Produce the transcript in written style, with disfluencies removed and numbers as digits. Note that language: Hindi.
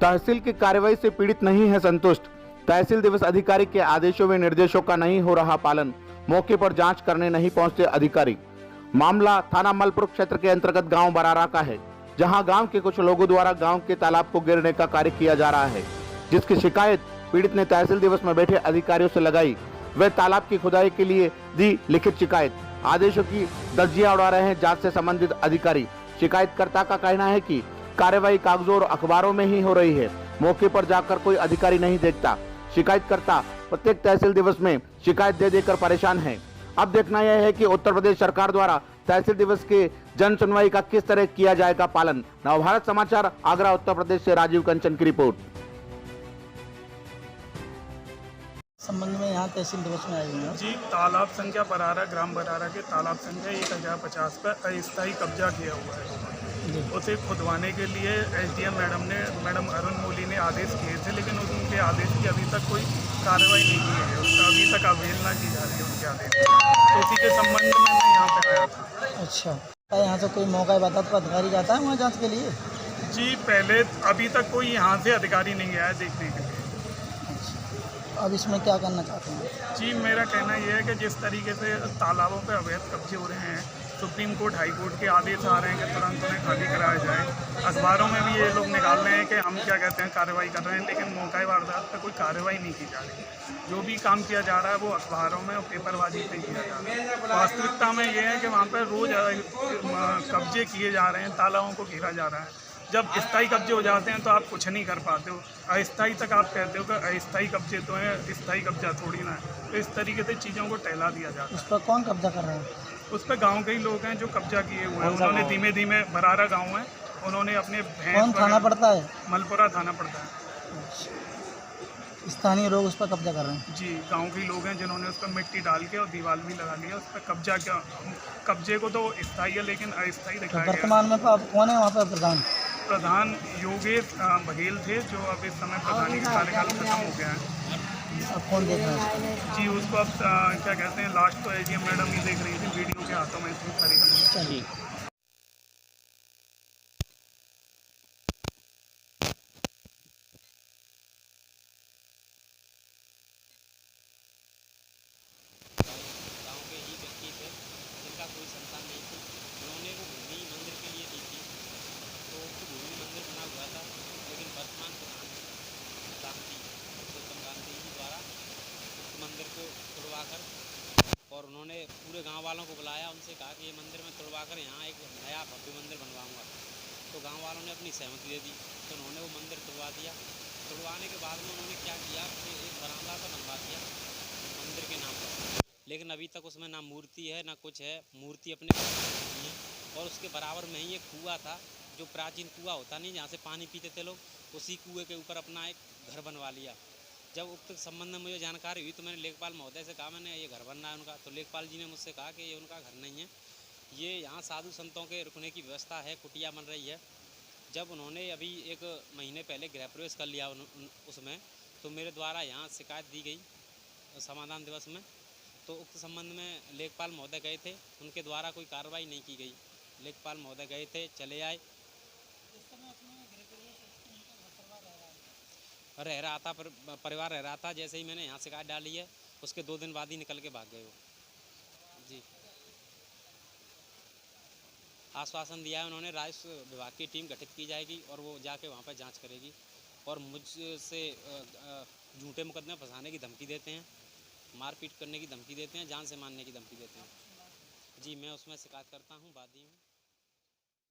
तहसील की कार्रवाई से पीड़ित नहीं है संतुष्ट। तहसील दिवस अधिकारी के आदेशों व निर्देशों का नहीं हो रहा पालन। मौके पर जांच करने नहीं पहुंचते अधिकारी। मामला थाना मलपुर क्षेत्र के अंतर्गत गांव बरारा का है, जहां गांव के कुछ लोगों द्वारा गांव के तालाब को गिरने का कार्य किया जा रहा है, जिसकी शिकायत पीड़ित ने तहसील दिवस में बैठे अधिकारियों से लगाई। वे तालाब की खुदाई के लिए दी लिखित शिकायत। आदेशों की धज्जियां उड़ा रहे हैं जांच से संबंधित अधिकारी। शिकायतकर्ता का कहना है कि कार्रवाई कागजों और अखबारों में ही हो रही है, मौके पर जाकर कोई अधिकारी नहीं देखता। शिकायतकर्ता प्रत्येक तहसील दिवस में शिकायत दे देकर परेशान है। अब देखना यह है कि उत्तर प्रदेश सरकार द्वारा तहसील दिवस के जन सुनवाई का किस तरह किया जाएगा पालन। नवभारत समाचार, आगरा, उत्तर प्रदेश से राजीव कंचन की रिपोर्ट। संबंध में यहाँ तहसील दिवस में आए हुए हैं जी। तालाब संख्या बरारा, ग्राम बरारा के तालाब संख्या 1050 पर अस्थायी कब्जा किया हुआ है। उसे खुदवाने के लिए एसडीएम मैडम अरुण मोली ने आदेश किए थे, लेकिन उनके आदेश की अभी तक कोई कार्रवाई नहीं की है। उसका अभी तक अवहेलना की जा रही है उनके आदेश की। तो उसी के संबंध में मैं यहाँ पे आया था। अच्छा, यहाँ से कोई मौका बता तो अधिकारी जाता है वहाँ जाँच के लिए? जी, पहले अभी तक कोई यहाँ से अधिकारी नहीं गया है देखने के लिए। अब इसमें क्या करना चाहते हैं? जी, मेरा कहना यह है कि जिस तरीके से तालाबों पर अवैध कब्जे हो रहे हैं, सुप्रीम कोर्ट, हाई कोर्ट के आदेश आ रहे हैं कि तुरंत उन्हें खाली कराया जाए। अखबारों में भी ये लोग निकाल रहे हैं कि हम क्या कहते हैं कार्रवाई कर रहे हैं, लेकिन मौका वारदात पर कोई कार्रवाई नहीं की जा रही। जो भी काम किया जा रहा है वो अखबारों में और पेपरबाजी पे किया जा रहा है। वास्तविकता में ये है कि वहाँ पर रोज़ कब्जे किए जा रहे हैं, तालाबों को घेरा जा रहा है। जब स्थायी कब्जे हो जाते हैं तो आप कुछ नहीं कर पाते हो। अस्थायी तक आप कहते हो कि अस्थायी कब्जे तो हैं, स्थायी कब्जा थोड़ी ना है। तो इस तरीके से चीज़ों को टहला दिया जाता है। उस पर कौन कब्जा कर रहे हैं? उस पर गांव के ही लोग हैं जो कब्जा किए हुए हैं। उन्होंने धीमे धीमे, बरारा गांव है, उन्होंने अपने कौन थाना पड़ता है? मलपुरा थाना पड़ता है। स्थानीय लोग उस पर कब्जा कर रहे हैं? जी, गांव के लोग हैं जिन्होंने उस पर मिट्टी डाल के और दीवार भी लगा लिया। उस पर कब्जा क्या, कब्जे को तो स्थायी है लेकिन अस्थायी दिखाया गया। वर्तमान में कौन है वहाँ पर प्रधान? प्रधान योगेश बघेल थे, जो अब इस समय प्रधानी का कार्यकाल खत्म हो गया है। अब कौन देख रहा है? जी, उसको अब क्या कहते हैं, लास्ट तो एजीएम मैडम ही देख रही थी, वीडियो के हाथों में इतनी सारी। चलिए। गांव के ही व्यक्ति थे जिनका कोई संतान नहीं थी। उन्होंने वो भूमि मंदिर के लिए दी थी, तो भूमि मंदिर बना हुआ था, लेकिन वर्तमान प्रधान गौतम गांधी जी द्वारा उस मंदिर को तुड़वाकर, और उन्होंने पूरे गांव वालों को बुलाया, उनसे कहा कि ये मंदिर में तुड़वाकर यहाँ एक नया भव्य मंदिर बनवाऊंगा। तो गांव वालों ने अपनी सहमति दे दी, तो उन्होंने वो मंदिर तुड़वा दिया। तुड़वाने के बाद में उन्होंने क्या किया कि एक बरामदा सा बनवा दिया मंदिर के नाम पर, लेकिन अभी तक उसमें ना मूर्ति है ना कुछ है। मूर्ति अपने है, और उसके बराबर में ही एक कुआं था, जो प्राचीन कुआं होता नहीं जहाँ से पानी पीते थे लोग, उसी कुएं के ऊपर अपना एक घर बनवा लिया। जब उक्त संबंध में मुझे जानकारी हुई तो मैंने लेखपाल महोदय से कहा, मैंने ये घर बनना है उनका। तो लेखपाल जी ने मुझसे कहा कि ये उनका घर नहीं है, ये यहाँ साधु संतों के रुकने की व्यवस्था है, कुटिया बन रही है। जब उन्होंने अभी 1 महीने पहले गृह प्रवेश कर लिया उसमें, तो मेरे द्वारा यहाँ शिकायत दी गई समाधान दिवस में। तो उक्त संबंध में लेखपाल महोदय गए थे, उनके द्वारा कोई कार्रवाई नहीं की गई। लेखपाल महोदय गए थे, चले आए। रह रहा था, परिवार रह रहा था। जैसे ही मैंने यहाँ शिकायत डाली है, उसके 2 दिन बाद ही निकल के भाग गए वो। जी, आश्वासन दिया है उन्होंने, राजस्व विभाग की टीम गठित की जाएगी और वो जाके वहाँ पर जांच करेगी। और मुझसे झूठे मुकदमे फंसाने की धमकी देते हैं, मारपीट करने की धमकी देते हैं, जान से मारने की धमकी देते हैं। जी, मैं उसमें शिकायत करता हूँ, वादी हूँ।